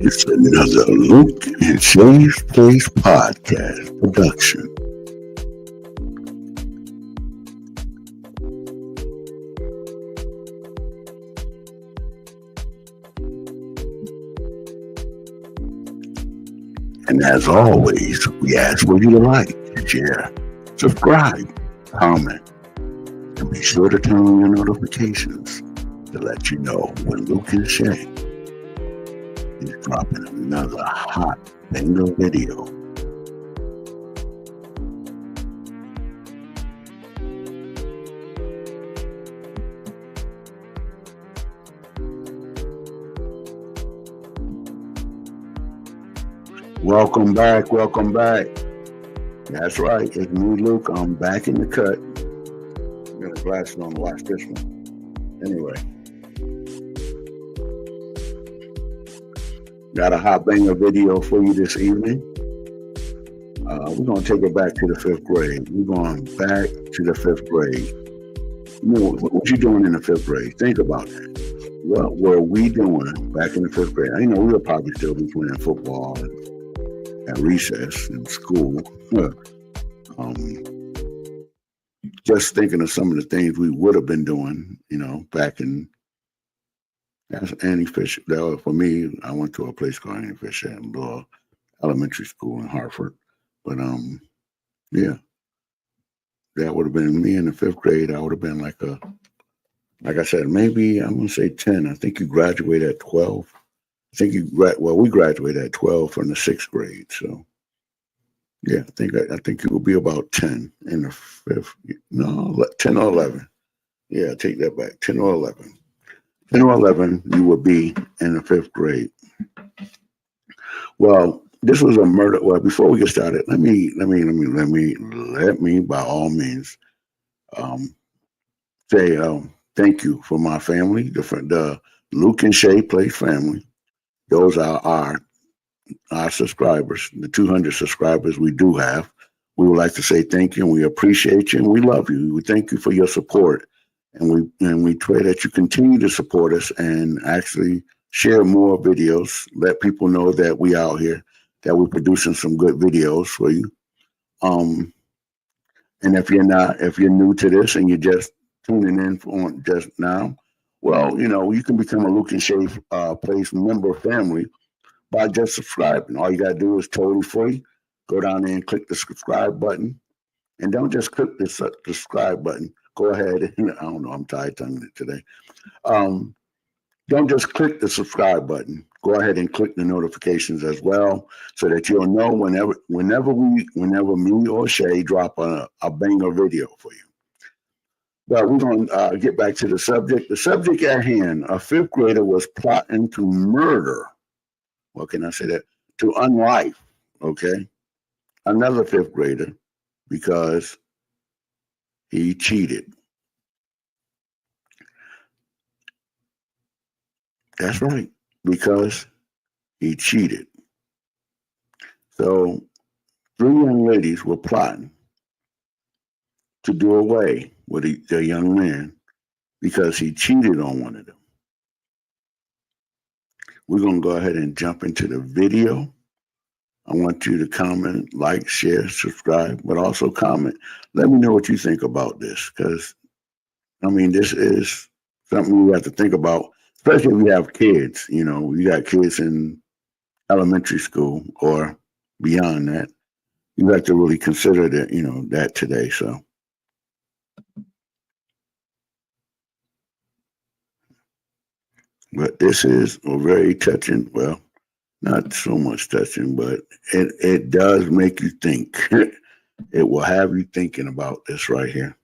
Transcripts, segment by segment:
It's another LUKE-N-SHAE'S Place podcast production. And as always, we ask for you to like, share, subscribe, comment, and be sure to turn on your notifications to let you know when LUKE-N-SHAE is dropping another hot banger video. Welcome back. That's right, it's me, Luke. I'm back in the cut. I'm gonna glasses on to watch this one. Anyway. Got a hot banger video for you this evening. We're going to take it back to the 5th grade. We're going back to the 5th grade. You know, what you doing in the 5th grade? Think about that. What were we doing back in the 5th grade? I know we were probably still be playing football at recess in school. Just thinking of some of the things we would have been doing, you know, back in. That's Annie Fisher. For me, I went to a place called Annie Fisher at Law Elementary School in Hartford. But yeah, that would have been me in the 5th grade. I would have been like I said, maybe I'm gonna say 10. I think you graduated at 12. I think we graduated at 12 from the 6th grade. So yeah, I think it would be about 10 in the 5th. No, 10 or 11. Yeah, take that back. 10 or 11. 10 or 11, you would be in the 5th grade. Well, this was a murder. Well, before we get started, let me, by all means, say thank you for my family, the LUKE-N-SHAE Place family. Those are our subscribers, the 200 subscribers we do have. We would like to say thank you, and we appreciate you, and we love you. We thank you for your support. And we pray that you continue to support us and actually share more videos. Let people know that we out here, that we're producing some good videos for you. And if you're new to this and you're just tuning in on just now, well, you know, you can become a LUKE-N-SHAE Place member family by just subscribing. All you gotta do is totally free. Go down there and click the subscribe button, and don't just click the subscribe button. Go ahead. I don't know. I'm tired-tongued today. Don't just click the subscribe button. Go ahead and click the notifications as well, so that you'll know whenever me or Shay drop a banger video for you. But we're going to get back to the subject. The subject at hand: a 5th grader was plotting to murder. What can I say that? To unlife. Okay, another 5th grader because he cheated. That's right, because he cheated. So 3 young ladies were plotting to do away with the young man because he cheated on one of them. We're going to go ahead and jump into the video. I want you to comment, like, share, subscribe, but also comment. Let me know what you think about this, because, I mean, this is something we have to think about, especially if we have kids. You know, you got kids in elementary school or beyond that. You have to really consider that, you know, that today. So, but this is a very touching, well, not so much touching, but it does make you think. It will have you thinking about this right here.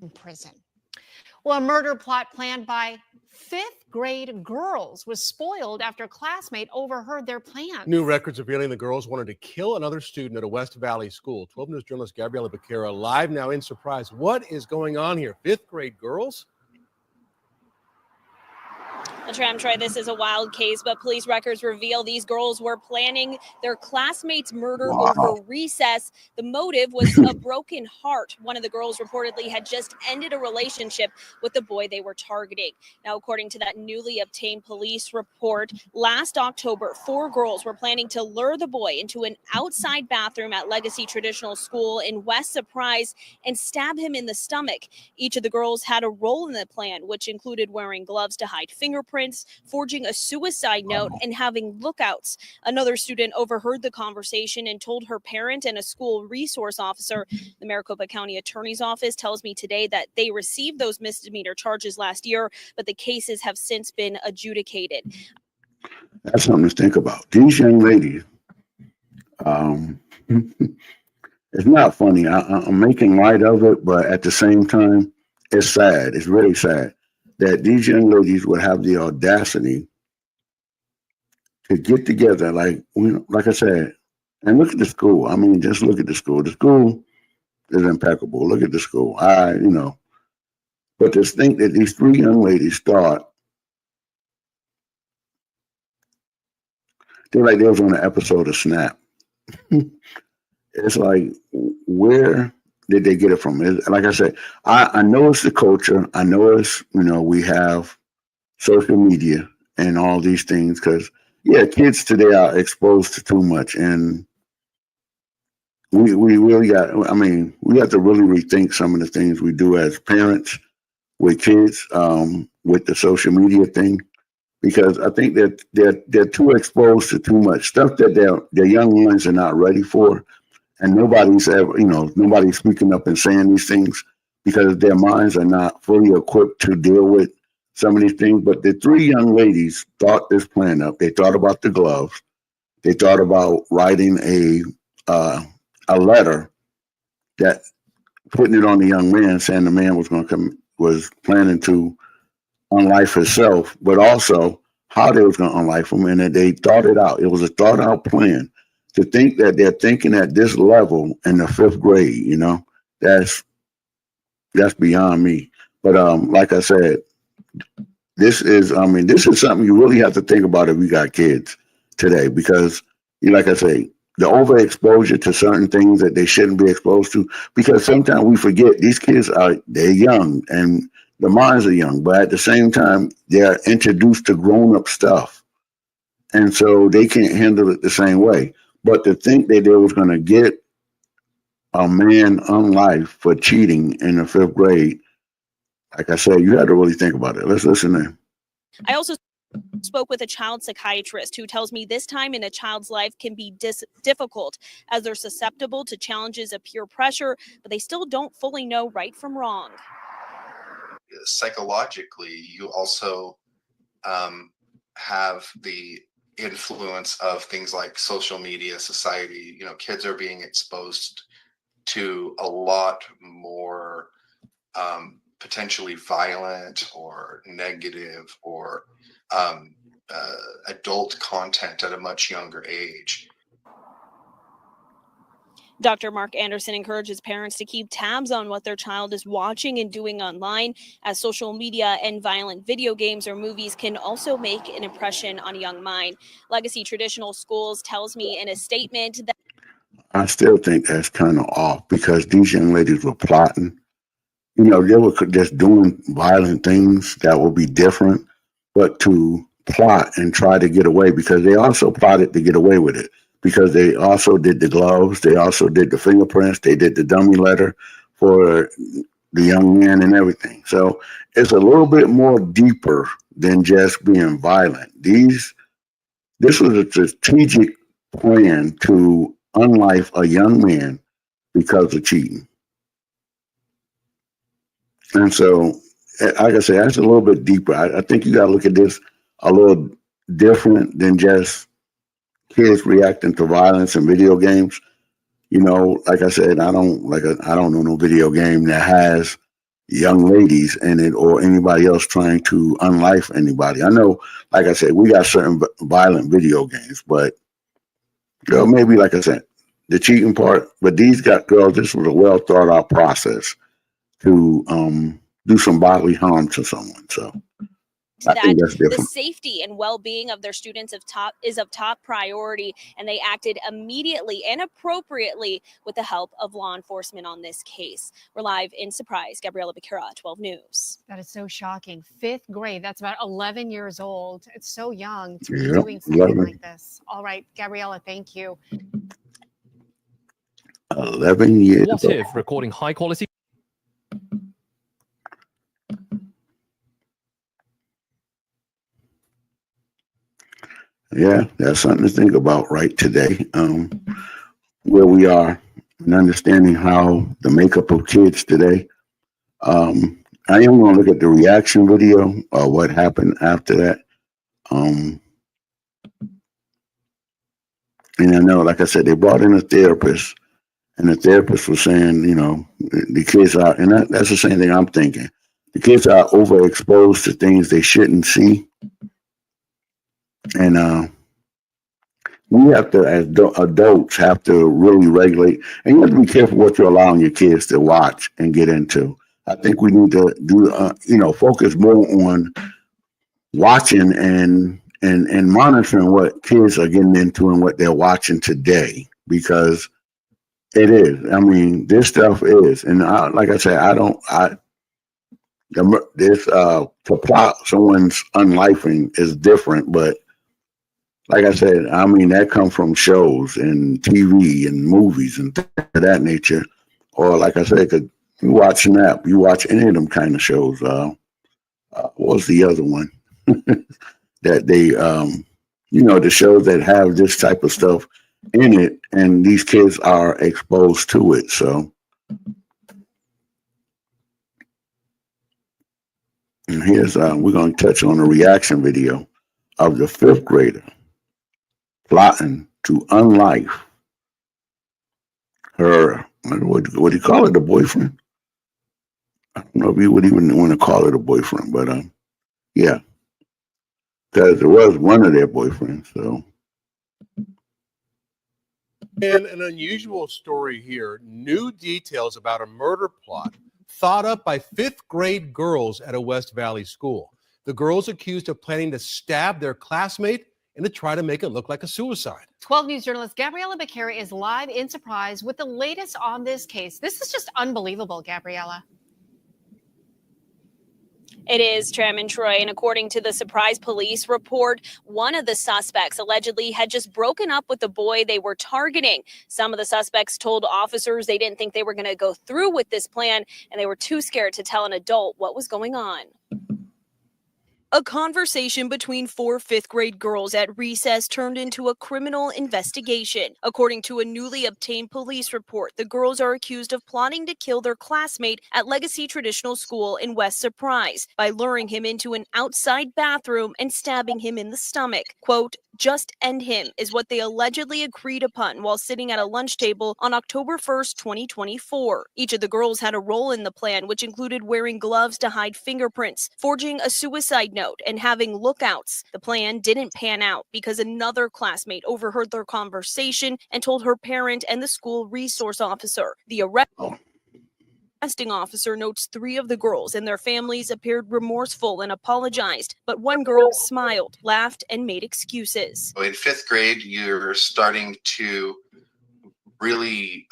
In prison. Well, a murder plot planned by 5th grade girls was spoiled after a classmate overheard their plans. New records revealing the girls wanted to kill another student at a West Valley school. 12 News journalist Gabriela Becerra live now in Surprise. What is going on here? 5th grade girls? Well, Troy, this is a wild case, but police records reveal these girls were planning their classmate's murder over recess. The motive was a broken heart. One of the girls reportedly had just ended a relationship with the boy they were targeting. Now, according to that newly obtained police report, last October, 4 girls were planning to lure the boy into an outside bathroom at Legacy Traditional School in West Surprise and stab him in the stomach. Each of the girls had a role in the plan, which included wearing gloves to hide fingerprints, forging a suicide note, and having lookouts. Another student overheard the conversation and told her parent and a school resource officer. The Maricopa County Attorney's Office tells me today that they received those misdemeanor charges last year, but the cases have since been adjudicated. That's something to think about. These young ladies, it's not funny. I'm making light of it, but at the same time, it's sad. It's really sad that these young ladies would have the audacity to get together, like I said, and look at the school. I mean, just look at the school. The school is impeccable. Look at the school. But to think that these 3 young ladies thought they're like they was on an episode of Snap. It's like, where did they get it from? Like I said, I know it's the culture. I know it's, we have social media and all these things because, kids today are exposed to too much. And we really we have to really rethink some of the things we do as parents with kids, with the social media thing, because I think that they're too exposed to too much stuff that their young ones are not ready for. And nobody's ever, nobody's speaking up and saying these things because their minds are not fully equipped to deal with some of these things. But the 3 young ladies thought this plan up. They thought about the gloves. They thought about writing a letter, that putting it on the young man, saying the man was planning to unlife himself, but also how they was going to unlife him, and that they thought it out. It was a thought out plan. To think that they're thinking at this level in the 5th grade, that's beyond me. But like I said, this is something you really have to think about if you got kids today, because like I say, the overexposure to certain things that they shouldn't be exposed to, because sometimes we forget these kids they're young and the minds are young, but at the same time, they're introduced to grown-up stuff. And so they can't handle it the same way. But to think that they was going to get a man unlife for cheating in the 5th grade, like I said, you had to really think about it. Let's listen in. I also spoke with a child psychiatrist who tells me this time in a child's life can be difficult as they're susceptible to challenges of peer pressure, but they still don't fully know right from wrong. Psychologically, you also have the influence of things like social media, society. Kids are being exposed to a lot more potentially violent or negative or adult content at a much younger age. Dr. Mark Anderson encourages parents to keep tabs on what their child is watching and doing online, as social media and violent video games or movies can also make an impression on a young mind. Legacy Traditional Schools tells me in a statement that I still think that's kind of off, because these young ladies were plotting. They were just doing violent things that would be different, but to plot and try to get away, because they also plotted to get away with it. Because they also did the gloves, they also did the fingerprints, they did the dummy letter for the young man and everything. So it's a little bit more deeper than just being violent. This was a strategic plan to unlife a young man because of cheating. And so, like I said, that's a little bit deeper. I think you got to look at this a little different than just kids reacting to violence in video games. Like I said, I don't know no video game that has young ladies in it or anybody else trying to unlife anybody. I know, like I said, we got certain violent video games, but maybe, like I said, the cheating part. But these girls, this was a well thought out process to do some bodily harm to someone. So I that think that's the different. safety and well-being of their students is of top priority, and they acted immediately and appropriately with the help of law enforcement on this case. We're live in Surprise. Gabriella Becerra, 12 News. That is so shocking. 5th grade. That's about 11 years old. It's so young to be Yep, doing something 11. like this. All right, Gabriella, thank you. 11 years What old. if recording high quality? Yeah, that's something to think about right today. Where we are and understanding how the makeup of kids today. I am going to look at the reaction video or what happened after that. And I know, like I said, they brought in a therapist, and the therapist was saying, you know, the kids are, and that's the same thing I'm thinking. The kids are overexposed to things they shouldn't see. And we have to, as adults, have to really regulate, and you have to be careful what you're allowing your kids to watch and get into. I think we need to do, focus more on watching and monitoring what kids are getting into and what they're watching today, because it is. I mean, this stuff is, and like I said, to plot someone's unlifing is different, but like I said, I mean, that comes from shows and TV and movies and things of that nature. Or like I said, you watch Snap, you watch any of them kind of shows. What was the other one? That they, the shows that have this type of stuff in it, and these kids are exposed to it. So, and here's, we're going to touch on a reaction video of the 5th grader plotting to unlife her, what do you call it, a boyfriend? I don't know if you would even want to call it a boyfriend, but yeah, because it was one of their boyfriends. So, And an unusual story here. New details about a murder plot thought up by 5th grade girls at a West Valley school. The girls accused of planning to stab their classmate and to try to make it look like a suicide. 12 News journalist Gabriella Becerra is live in Surprise with the latest on this case. This is just unbelievable, Gabriella. It is, Tram and Troy, and according to the Surprise police report, one of the suspects allegedly had just broken up with the boy they were targeting. Some of the suspects told officers they didn't think they were going to go through with this plan, and they were too scared to tell an adult what was going on. A conversation between 4 5th grade girls at recess turned into a criminal investigation. According to a newly obtained police report, the girls are accused of plotting to kill their classmate at Legacy Traditional School in West Surprise by luring him into an outside bathroom and stabbing him in the stomach. Quote, "Just end him," is what they allegedly agreed upon while sitting at a lunch table on October 1st, 2024. Each of the girls had a role in the plan, which included wearing gloves to hide fingerprints, forging a suicide note, and having lookouts. The plan didn't pan out because another classmate overheard their conversation and told her parent and the school resource officer. The arresting officer notes 3 of the girls and their families appeared remorseful and apologized, but one girl smiled, laughed, and made excuses. In 5th grade, you're starting to really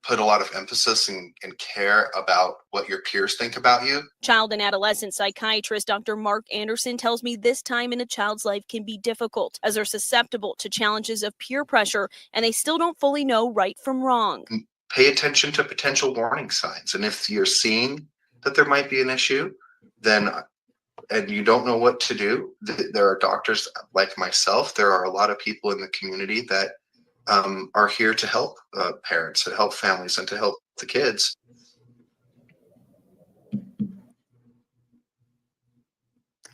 put a lot of emphasis and care about what your peers think about you. Child and adolescent psychiatrist Dr. Mark Anderson tells me this time in a child's life can be difficult as they're susceptible to challenges of peer pressure and they still don't fully know right from wrong. Pay attention to potential warning signs. And if you're seeing that there might be an issue, then and you don't know what to do, there are doctors like myself. There are a lot of people in the community that are here to help parents, to help families, and to help the kids.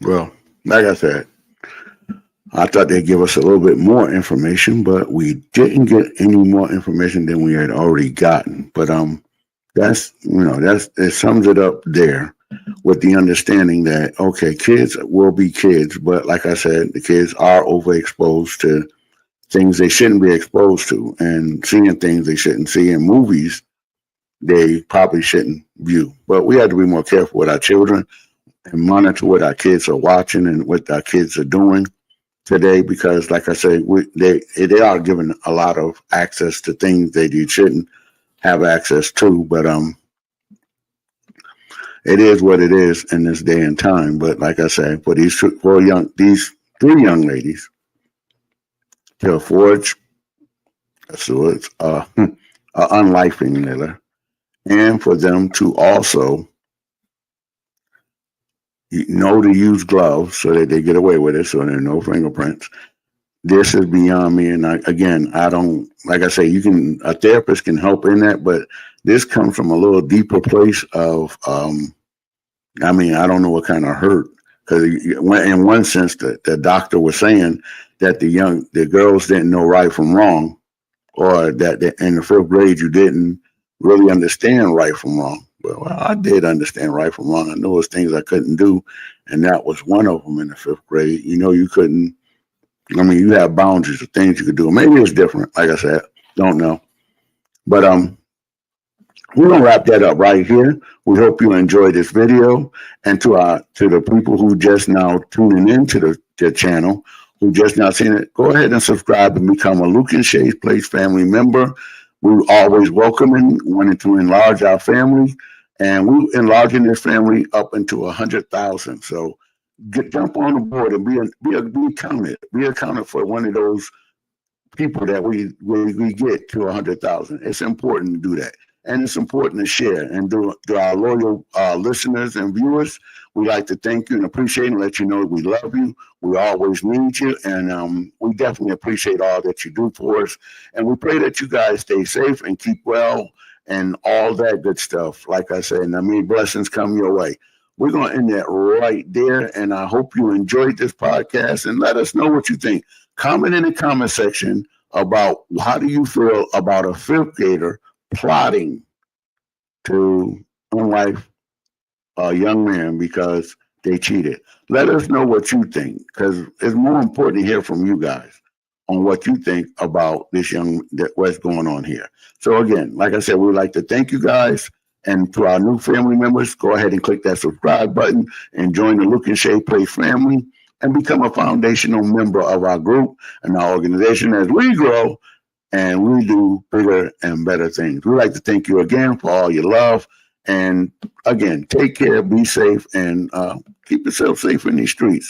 well, like I said, I thought they'd give us a little bit more information, but we didn't get any more information than we had already gotten. But it sums it up there with the understanding that, okay, kids will be kids, but like I said, the kids are overexposed to things they shouldn't be exposed to and seeing things they shouldn't see in movies they probably shouldn't view. But we have to be more careful with our children. and monitor what our kids are watching and what our kids are doing today, because like I say, they are given a lot of access to things that you shouldn't have access to, but it is what it is in this day and time. But like I say, for these three young ladies to forge an unlifing letter, and for them to also know to use gloves so that they get away with it, so there are no fingerprints. This is beyond me. And I don't, like I say, a therapist can help in that, but this comes from a little deeper place of, I don't know what kind of hurt, because in one sense, the doctor was saying that the girls didn't know right from wrong, or that in the 5th grade, you didn't really understand right from wrong. Well, I did understand right from wrong. I know there's things I couldn't do, and that was one of them in the 5th grade. You couldn't. You have boundaries of things you could do. Maybe it's different. Like I said, don't know. But we're gonna wrap that up right here. We hope you enjoyed this video, and to the people who just now tuning into the channel, who just now seen it, go ahead and subscribe and become a LUKE-N-SHAE'S Place family member. We always welcoming, wanting to enlarge our family, and we're enlarging this family up into 100,000. So jump on the board and be counted. Be accounted for one of those people that we get to 100,000. It's important to do that, and it's important to share. And to our loyal listeners and viewers, we like to thank you and appreciate and let you know we love you. We always need you, and we definitely appreciate all that you do for us. And we pray that you guys stay safe and keep well and all that good stuff. Like I said, blessings come your way. We're going to end that right there, and I hope you enjoyed this podcast, and let us know what you think. Comment in the comment section about how do you feel about a 5th grader plotting to unlife a young man because they cheated. Let us know what you think, because it's more important to hear from you guys on what you think about what's going on here. So again, like I said, we'd like to thank you guys. And to our new family members, go ahead and click that subscribe button and join the LUKE-N-SHAE'S Place family and become a foundational member of our group and our organization as we grow and we do bigger and better things. We'd like to thank you again for all your love. And again, take care, be safe, and keep yourself safe in these streets.